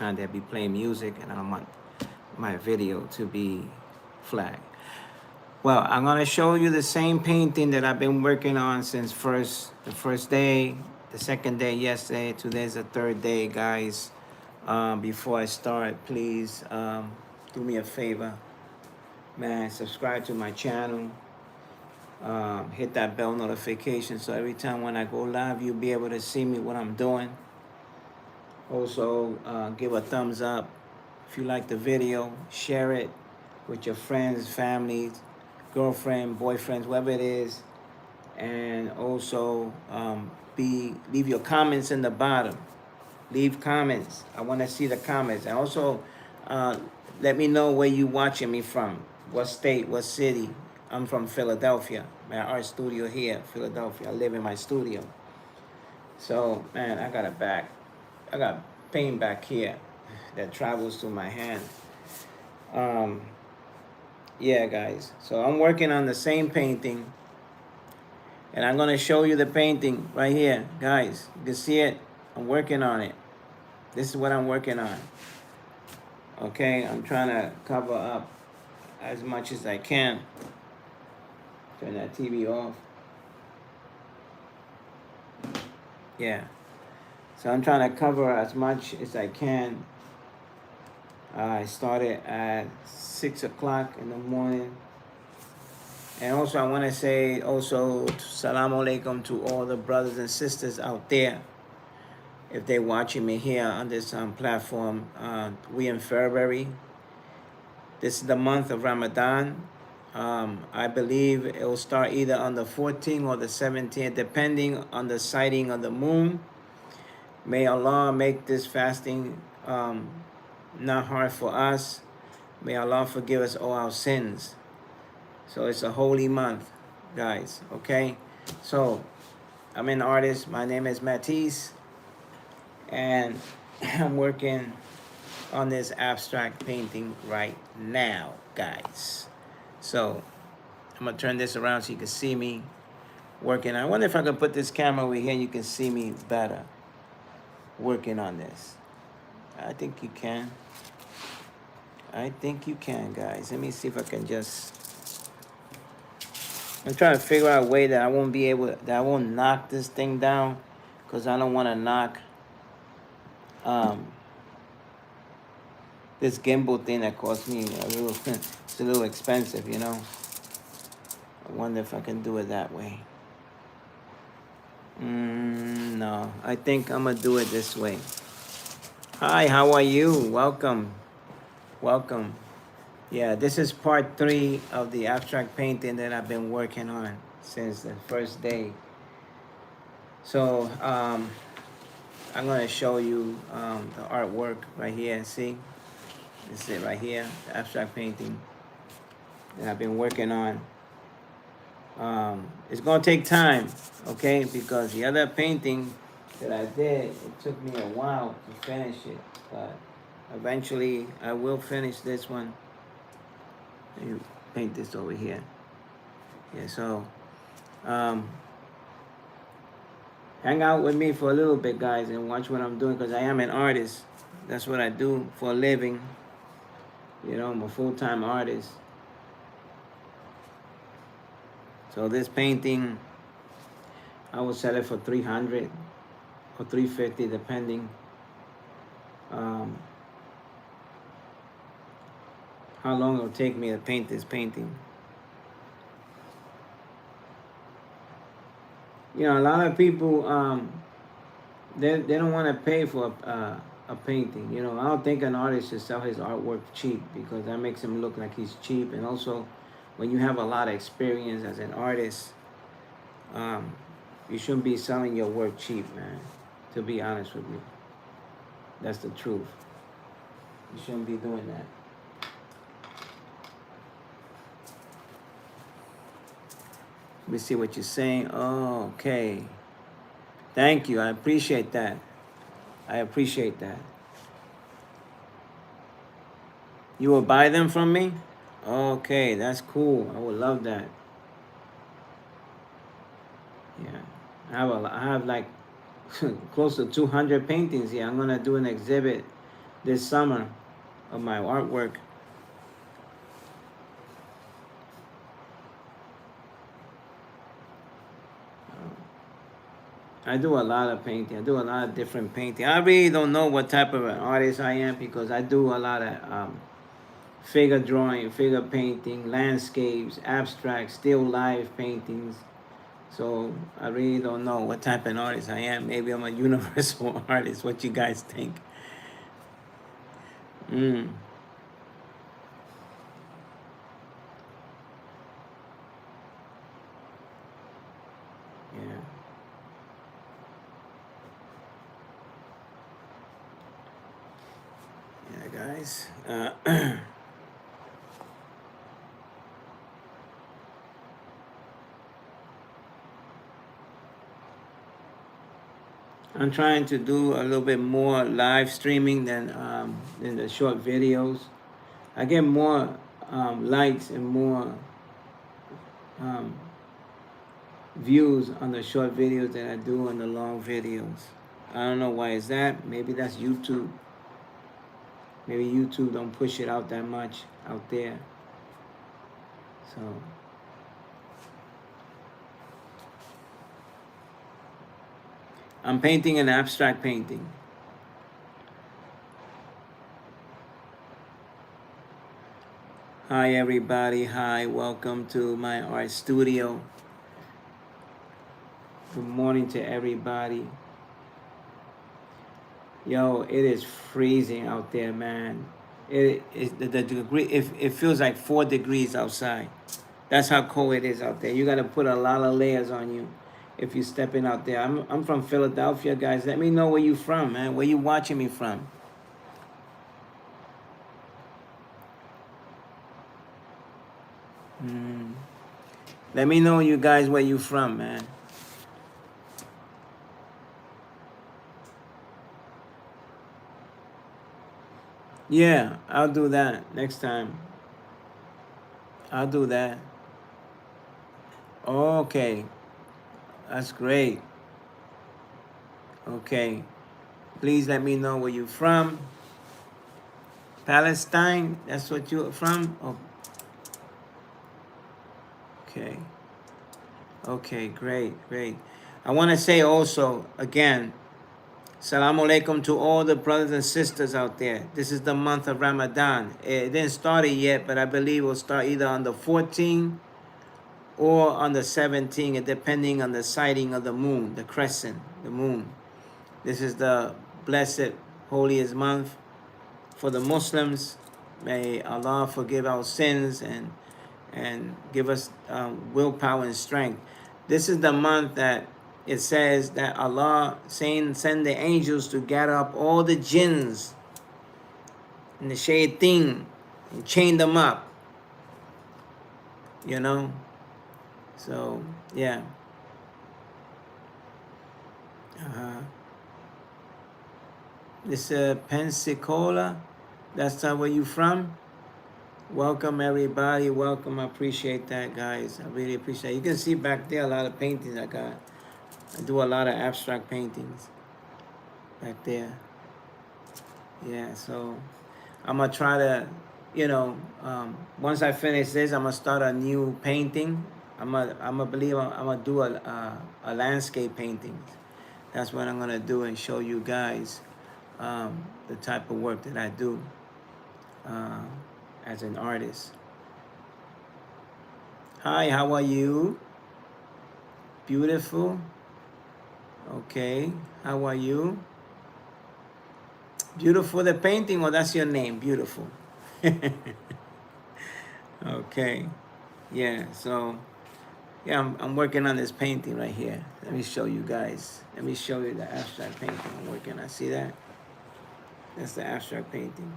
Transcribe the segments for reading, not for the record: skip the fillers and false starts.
sometimes they'll be playing music, and I don't want my video to be flagged. Well, I'm gonna show you the same painting that I've been working on since the first day, the second day yesterday. Today's the third day, guys. Before I start, please do me a favor, man. Subscribe to my channel. Hit that bell notification so every time when I go live, you'll be able to see me what I'm doing. Also, give a thumbs up if you like the video. Share it with your friends, families, girlfriend, boyfriends, whoever it is. And also, leave your comments in the bottom. Leave comments. I want to see the comments. And also, let me know where you watching me from. What state, what city. I'm from Philadelphia. My art studio here, Philadelphia. I live in my studio. So, man, I got pain back here that travels to my hand. Yeah, guys. So I'm working on the same painting. And I'm going to show you the painting right here. Guys, you can see it. I'm working on it. This is what I'm working on. Okay, I'm trying to cover up as much as I can. Turn that TV off. Yeah. So I'm trying to cover as much as I can. I started at 6 o'clock in the morning. And also I want to say also salam alaikum to all the brothers and sisters out there. If they're watching me here on this platform, we in February. This is the month of Ramadan. I believe it will start either on the 14th or the 17th, depending on the sighting of the moon. May Allah make this fasting not hard for us. May Allah forgive us all our sins. So it's a holy month, guys, okay? So I'm an artist. My name is Matisse. And I'm working on this abstract painting right now, guys. So I'm gonna turn this around so you can see me working. I wonder if I can put this camera over here and you can see me better working on this. I think you can. I think you can, guys. Let me see if I can just... I'm trying to figure out a way that I won't be able... that I won't knock this thing down, because I don't want to knock this gimbal thing that cost me a little... it's a little expensive, you know. I wonder if I can do it that way. No, I think I'm gonna do it this way. Hi, how are you? Welcome. Welcome. Yeah, this is part 3 of the abstract painting that I've been working on since the first day. So, I'm going to show you the artwork right here. See? This is it right here, the abstract painting that I've been working on. It's going to take time, okay? Because the other painting that I did, it took me a while to finish it. But eventually, I will finish this one. Let me paint this over here. Yeah, so hang out with me for a little bit, guys, and watch what I'm doing, because I am an artist. That's what I do for a living. You know, I'm a full-time artist. So this painting, I will sell it for $300 or $350, depending. How long it'll take me to paint this painting. You know, a lot of people, they don't want to pay for a painting. You know, I don't think an artist should sell his artwork cheap, because that makes him look like he's cheap. And also, when you have a lot of experience as an artist, you shouldn't be selling your work cheap, man. To be honest with you. That's the truth. You shouldn't be doing that. Let me see what you're saying. Oh, okay. Thank you. I appreciate that. I appreciate that. You will buy them from me? Okay, that's cool. I would love that. Yeah. I have like close to 200 paintings here. I'm going to do an exhibit this summer of my artwork. I do a lot of painting. I do a lot of different painting. I really don't know what type of an artist I am because I do a lot of figure drawing, figure painting, landscapes, abstract, still life paintings. So I really don't know what type of artist I am. Maybe I'm a universal artist. What you guys think? Mm, yeah. Yeah, guys. I'm trying to do a little bit more live streaming than the short videos. I get more likes and more um, views on the short videos than I do on the long videos. I don't know why is that. Maybe that's YouTube. Maybe YouTube don't push it out that much out there. So I'm painting an abstract painting. Hi everybody. Hi, welcome to my art studio. Good morning to everybody. Yo, it is freezing out there, man. The degree. It feels like 4 degrees outside. That's how cold it is out there. You got to put a lot of layers on you if you're stepping out there. I'm from Philadelphia, guys. Let me know where you from, man. Where you watching me from? Mm. Let me know, you guys, where you from, man. Yeah, I'll do that next time. I'll do that. Okay, that's great. Okay, please let me know where you from. Palestine, that's what you're from? Oh, okay. Okay, great, great. I want to say also, again, Salaam alaikum to all the brothers and sisters out there. This is the month of Ramadan. It didn't start it yet, but I believe it will start either on the 14th or on the 17th, depending on the sighting of the moon, the crescent, the moon. This is the blessed, holiest month for the Muslims. May Allah forgive our sins and give us willpower and strength. This is the month that it says that Allah saying send the angels to gather up all the jinns and the shayateen and chain them up. You know? So yeah. Uh-huh. This Pensacola, that's where you from? Welcome everybody, welcome. I appreciate that, guys. I really appreciate it. You can see back there a lot of paintings I got. I do a lot of abstract paintings back there. Yeah, so I'm gonna try to, once I finish this, I'm gonna start a new painting. I'm gonna do a landscape painting. That's what I'm gonna do and show you guys the type of work that I do uh, as an artist. Hi, how are you? Beautiful. Okay, how are you? Beautiful the painting, or that's your name? Beautiful. Okay. Yeah, so yeah, I'm working on this painting right here. Let me show you guys. Let me show you the abstract painting I'm working on. See that? That's the abstract painting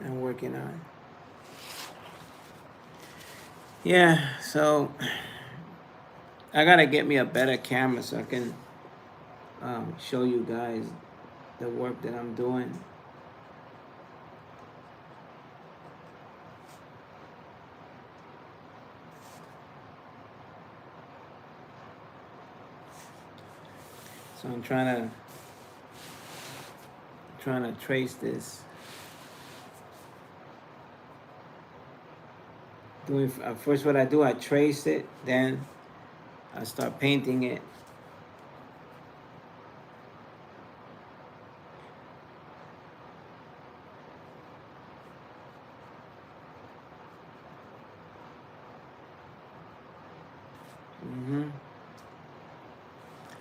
I'm working on. Yeah, so I gotta get me a better camera so I can show you guys the work that I'm doing. So I'm trying trying to trace this. Doing first, what I do, I trace it, then I start painting it.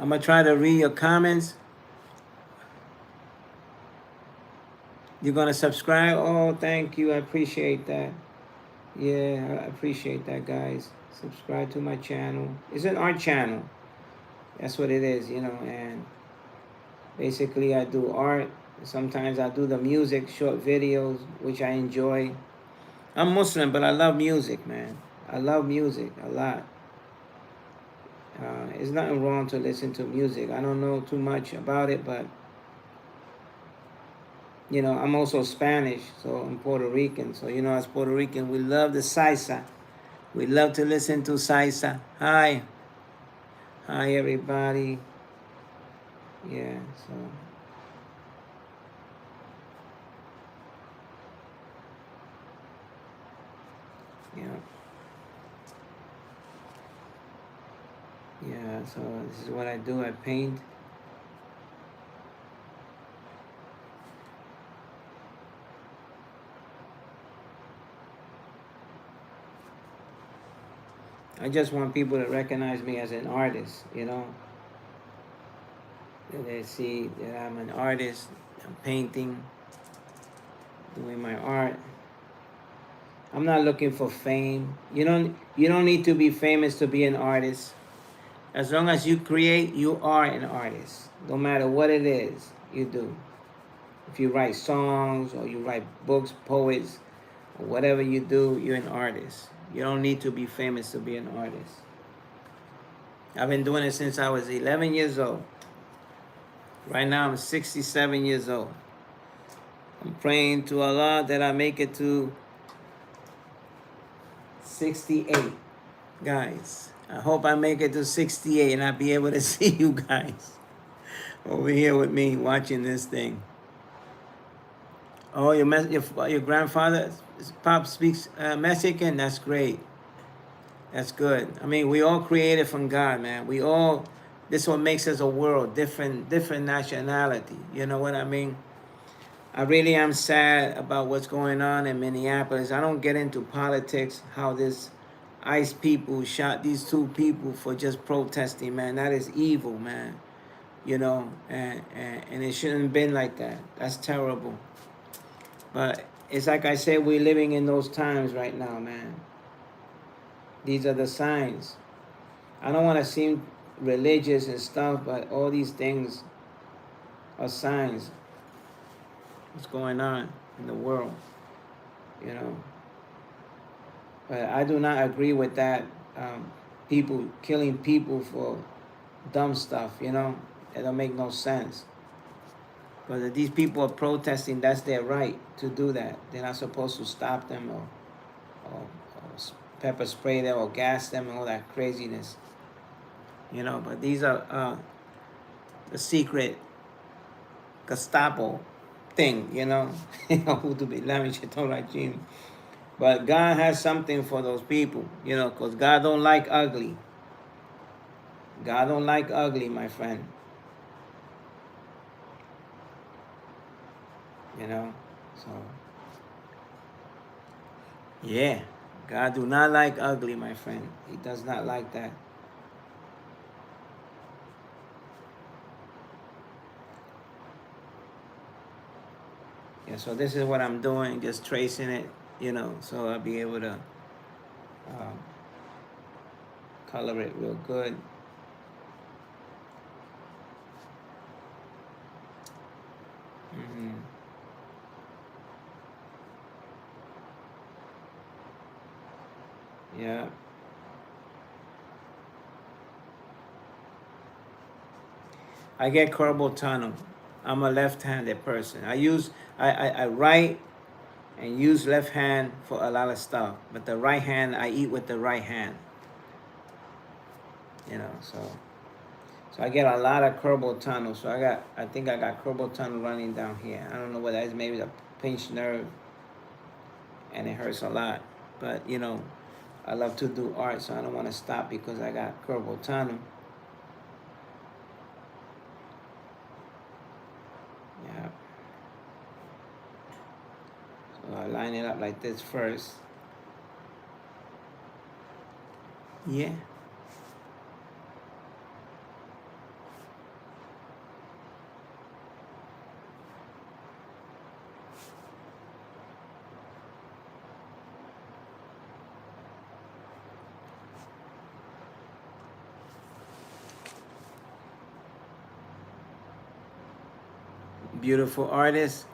I'm gonna try to read your comments. You're gonna subscribe? Oh, thank you. I appreciate that. Yeah, I appreciate that, guys. Subscribe to my channel. It's an art channel. That's what it is, you know. And basically, I do art. Sometimes I do the music, short videos, which I enjoy. I'm Muslim, but I love music, man. I love music a lot. It's nothing wrong to listen to music. I don't know too much about it, but you know, I'm also Spanish, so I'm Puerto Rican. So you know, as Puerto Rican, we love the salsa. We love to listen to salsa. Hi, hi, everybody. Yeah, so yeah, yeah. So this is what I do. I paint. I just want people to recognize me as an artist, you know. That they see that I'm an artist, I'm painting, doing my art. I'm not looking for fame. You don't need to be famous to be an artist. As long as you create, you are an artist. No matter what it is you do. If you write songs or you write books, poets, or whatever you do, you're an artist. You don't need to be famous to be an artist. I've been doing it since I was 11 years old. Right now I'm 67 years old. I'm praying to Allah that I make it to 68, guys. I hope I make it to 68 and I'll be able to see you guys over here with me watching this thing. Oh, your grandfather, Pop speaks Mexican? That's great. That's good. I mean, we all created from God, man. We all, this is what makes us a world, different nationality. You know what I mean? I really am sad about what's going on in Minneapolis. I don't get into politics, how this ICE people shot these two people for just protesting, man. That is evil, man. You know, and it shouldn't have been like that. That's terrible. But it's like I said, we're living in those times right now, man. These are the signs. I don't want to seem religious and stuff, but all these things are signs. What's going on in the world, you know? But I do not agree with that. People killing people for dumb stuff, you know? It don't make no sense. Because if these people are protesting, that's their right to do that. They're not supposed to stop them or pepper spray them or gas them and all that craziness. You know, but these are the secret Gestapo thing, you know. But God has something for those people, you know, because God don't like ugly. God don't like ugly, my friend. You know, so yeah, God do not like ugly, my friend. He does not like that. Yeah, so this is what I'm doing, just tracing it, you know, so I'll be able to color it real good. Yeah. I get carpal tunnel. I'm a left-handed person. I write and use left hand for a lot of stuff, but the right hand, I eat with the right hand. You know, so So I get a lot of carpal tunnel. So I think I got carpal tunnel running down here. I don't know what that is. Maybe the pinched nerve, and it hurts a lot. But you know, I love to do art, so I don't want to stop because I got carpal tunnel. Yeah. So I line it up like this first. Yeah. Beautiful artist.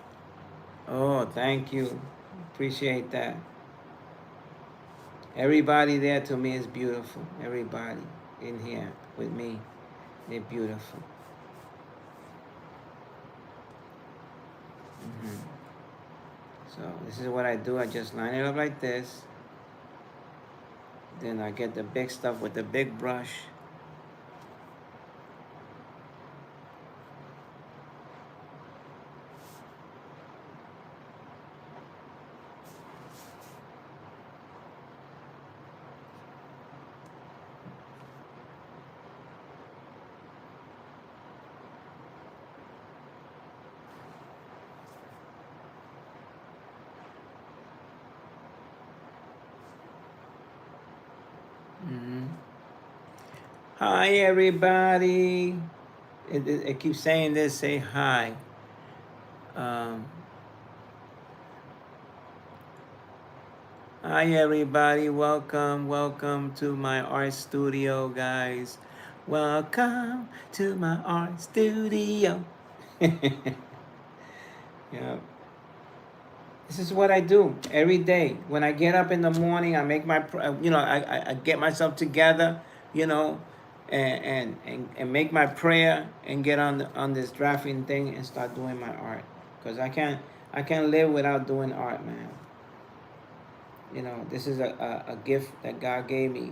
Oh, thank you. Appreciate that. Everybody there to me is beautiful. Everybody in here with me, they're beautiful. Hmm. So this is what I do. I just line it up like this. Then I get the big stuff with the big brush. Hmm. Hi, everybody. It keeps saying this. Say hi. Um, Hi, everybody. Welcome to my art studio, guys. Welcome to my art studio. Yeah. This is what I do every day. When I get up in the morning, I make my, I get myself together, you know, and make my prayer and get on this drafting thing and start doing my art. Cause I can't live without doing art, man. You know, this is a gift that God gave me,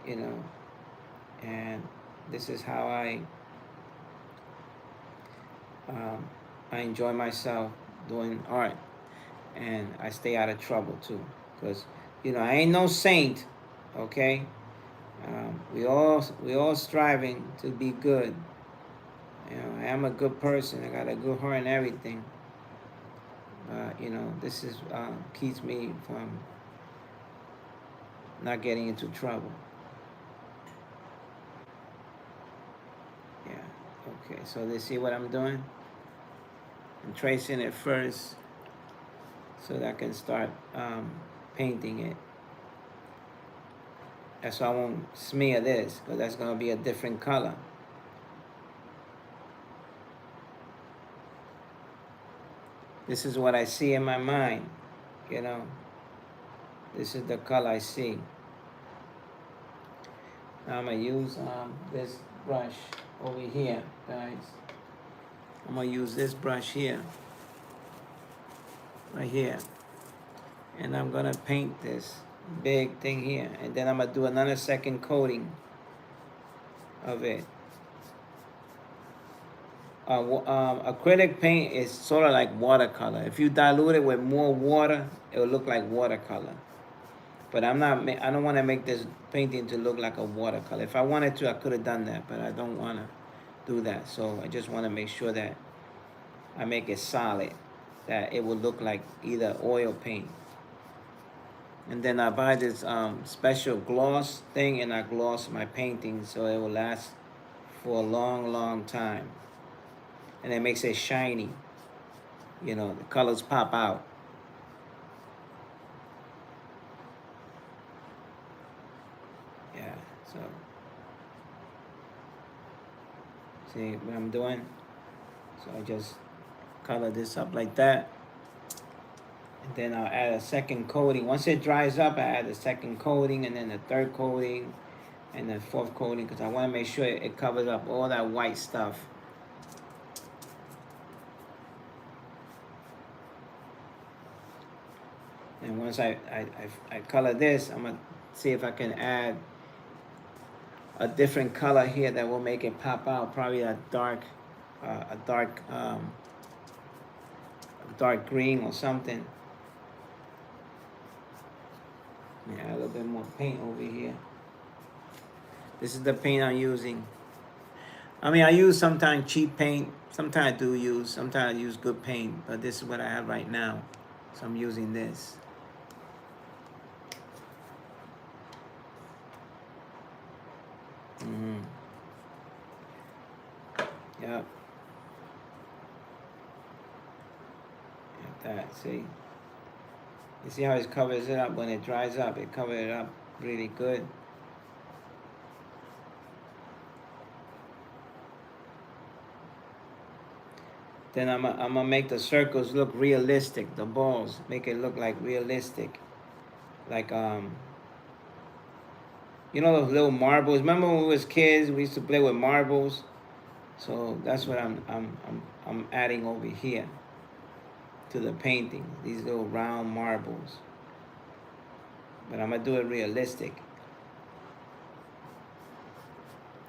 you know, and this is how um, I enjoy myself doing art, and I stay out of trouble too, because I ain't no saint, okay? We all striving to be good. I am a good person. I got a good heart and everything. This is keeps me from not getting into trouble. Yeah. Okay. So they see what I'm doing. I'm tracing it first so that I can start painting it. That's why I won't smear this, because that's going to be a different color. This is what I see in my mind, you know. This is the color I see. Now I'm going to use this brush over here, guys. I'm going to use this brush here, right here. And I'm going to paint this big thing here. And then I'm going to do another second coating of it. Acrylic paint is sort of like watercolor. If you dilute it with more water, it will look like watercolor. But I don't want to make this painting to look like a watercolor. If I wanted to, I could have done that, but I don't want to do that. So I just want to make sure that I make it solid, that it will look like either oil paint. And then I buy this special gloss thing, and I gloss my painting so it will last for a long, long time. And it makes it shiny. The colors pop out. Yeah, so see what I'm doing? So I just color this up like that. And then I'll add a second coating. Once it dries up, I add a second coating, and then the third coating, and the fourth coating, because I want to make sure it covers up all that white stuff. And once I color this, I'm going to see if I can add a different color here that will make it pop out. Probably a dark green or something. Yeah, a little bit more paint over here. This is the paint I'm using. I mean, I use sometimes cheap paint. Sometimes I use good paint. But this is what I have right now. So I'm using this. Yep. Like that, see? You see how it covers it up? When it dries up, it covers it up really good. Then I'm gonna make the circles look realistic. The balls, make it look like realistic. Like you know those little marbles. Remember when we was kids, we used to play with marbles. So that's what I'm adding over here to the painting. These little round marbles. But I'm gonna do it realistic.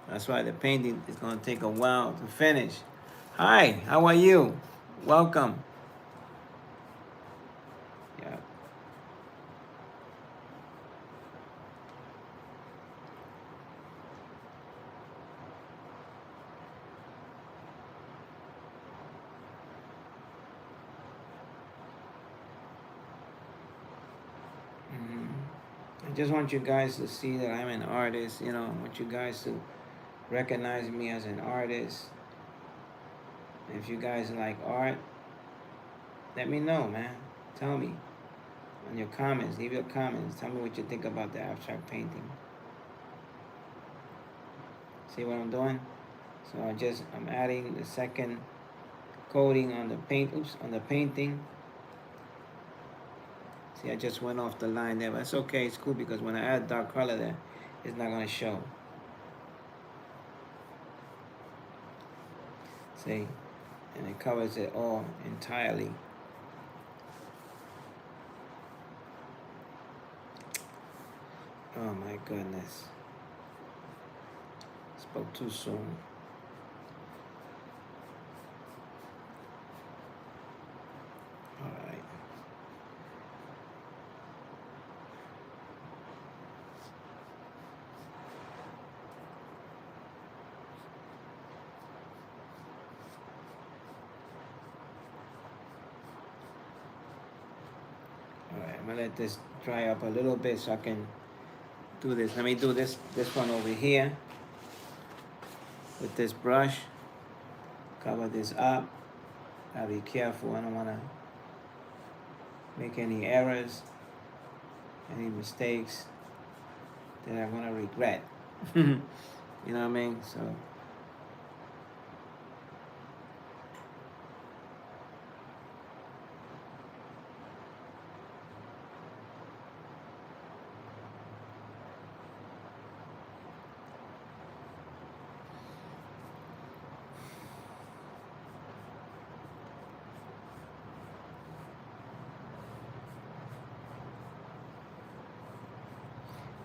That's why the painting is gonna take a while to finish. Hi, how are you? Welcome. Yeah. I just want you guys to see that I'm an artist. You know, I want you guys to recognize me as an artist. If you guys like art, let me know, man. Tell me in your comments. Leave your comments. Tell me what you think about the abstract painting. See what I'm doing? So I'm adding the second coating on the painting. See, I just went off the line there, but it's okay. It's cool because when I add dark color there, it's not gonna show. See? And it covers it all entirely. Oh my goodness. Spoke too soon. Alright. I'm gonna let this dry up a little bit so I can do this. Let me do this one over here with this brush. Cover this up. Gotta be careful. I don't wanna make any errors, any mistakes that I'm gonna regret. You know what I mean? So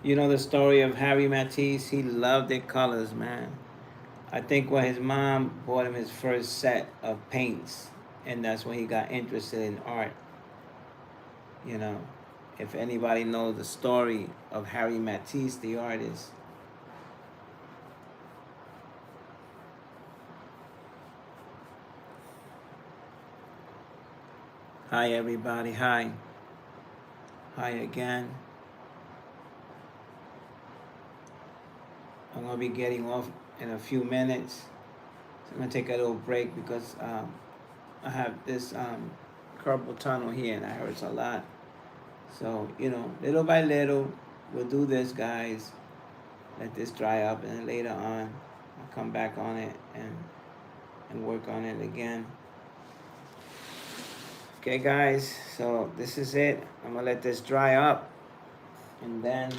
you know the story of Harry Matisse? He loved the colors, man. I think when his mom bought him his first set of paints, and that's when he got interested in art. You know, if anybody knows the story of Harry Matisse, the artist. Hi, everybody. Hi. Hi again. I'm going to be getting off in a few minutes. So I'm going to take a little break because I have this carpal tunnel here and that hurts a lot. So, you know, little by little, we'll do this, guys. Let this dry up, and then later on, I'll come back on it and work on it again. Okay, guys, so this is it. I'm going to let this dry up, and then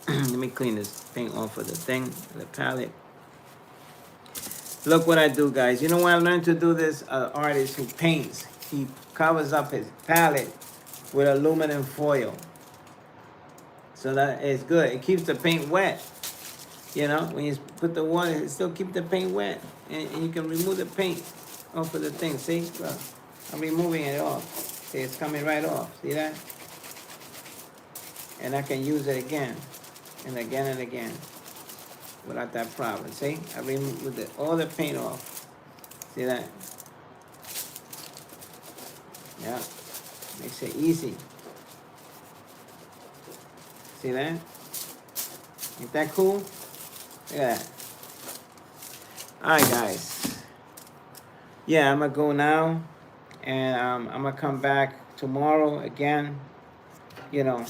let me clean this paint off of the thing, the palette. Look what I do, guys. You know when I learned to do this? An artist who paints, he covers up his palette with aluminum foil. So that is good. It keeps the paint wet. You know, when you put the water, it still keep the paint wet, and you can remove the paint off of the thing. See, look, I'm removing it off. See, it's coming right off. See that? And I can use it again, and again, without that problem. See, I removed all the paint off. See that? Yeah, makes it easy. See that? Ain't that cool? Look at that. Alright, guys. Yeah, I'm gonna go now, and I'm gonna come back tomorrow again. You know,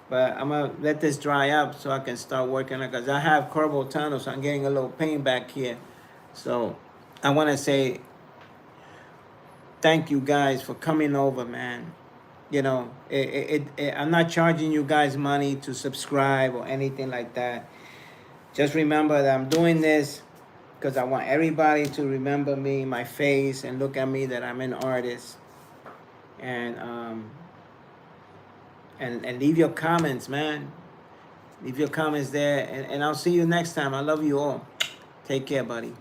but I'm gonna let this dry up so I can start working on it, because I have carpal tunnel, so I'm getting a little pain back here. So I want to say thank you guys for coming over, man. You know, I'm not charging you guys money to subscribe or anything like that. Just remember that I'm doing this because I want everybody to remember me, my face, and look at me that I'm an artist. And and leave your comments, man. Leave your comments there, and I'll see you next time. I love you all. Take care, buddy.